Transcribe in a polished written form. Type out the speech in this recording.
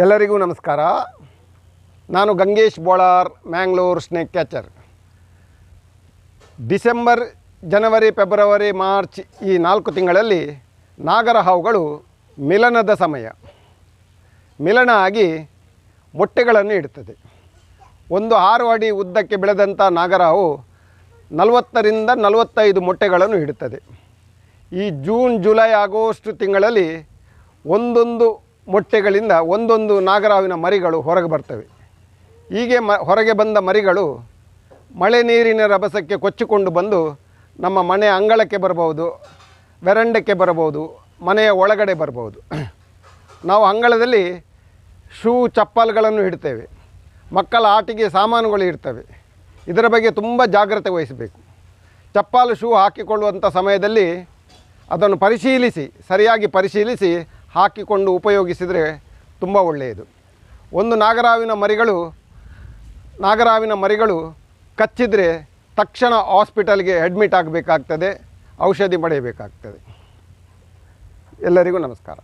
ಎಲ್ಲರಿಗೂ ನಮಸ್ಕಾರ. ನಾನು Gangesh Bolar, Mangalore snake catcher. December, ಜನವರಿ, ಫೆಬ್ರವರಿ, ಮಾರ್ಚ್ ಈ 4 ತಿಂಗಳಲ್ಲಿ ನಾಗರ ಹಾವುಗಳು ಮಿಲನದ ಸಮಯ. ಮಿಲನ ಆಗಿ ಮೊಟ್ಟೆಗಳನ್ನು ಇಡುತ್ತದೆ. ಒಂದು 6 ಅಡಿ ಉದ್ದಕ್ಕೆ ಬೆಳೆದಂಥ ನಾಗರ ಹಾವು 40ರಿಂದ 45 ಮೊಟ್ಟೆಗಳನ್ನು ಇಡುತ್ತದೆ. ಈ ಜೂನ್, ಜುಲೈ, ಆಗಸ್ಟ್ ತಿಂಗಳಲ್ಲಿ ಒಂದೊಂದು ಮೊಟ್ಟೆಗಳಿಂದ ಒಂದೊಂದು ನಾಗರಹಾವಿನ ಮರಿಗಳು ಹೊರಗೆ ಬರ್ತವೆ. ಹೀಗೆ ಹೊರಗೆ ಬಂದ ಮರಿಗಳು ಮಳೆ ನೀರಿನ ರಭಸಕ್ಕೆ ಕೊಚ್ಚಿಕೊಂಡು ಬಂದು ನಮ್ಮ ಮನೆಯ ಅಂಗಳಕ್ಕೆ ಬರಬಹುದು, ವೆರಂಡಕ್ಕೆ ಬರಬಹುದು, ಮನೆಯ ಒಳಗಡೆ ಬರಬಹುದು. ನಾವು ಅಂಗಳದಲ್ಲಿ ಶೂ, ಚಪ್ಪಲ್ಗಳನ್ನು ಇಡ್ತೇವೆ. ಮಕ್ಕಳ ಆಟಿಕೆ ಸಾಮಾನುಗಳು ಇರ್ತವೆ. ಇದರ ಬಗ್ಗೆ ತುಂಬ ಜಾಗ್ರತೆ ವಹಿಸಬೇಕು. ಚಪ್ಪಲು, ಶೂ ಹಾಕಿಕೊಳ್ಳುವಂಥ ಸಮಯದಲ್ಲಿ ಅದನ್ನು ಸರಿಯಾಗಿ ಪರಿಶೀಲಿಸಿ ಹಾಕಿಕೊಂಡು ಉಪಯೋಗಿಸಿದರೆ ತುಂಬ ಒಳ್ಳೆಯದು. ಒಂದು ನಾಗರಹಾವಿನ ಮರಿಗಳು ಕಚ್ಚಿದರೆ ತಕ್ಷಣ ಹಾಸ್ಪಿಟಲ್ಗೆ ಅಡ್ಮಿಟ್ ಆಗಬೇಕಾಗ್ತದೆ, ಔಷಧಿ ಪಡೆಯಬೇಕಾಗ್ತದೆ. ಎಲ್ಲರಿಗೂ ನಮಸ್ಕಾರ.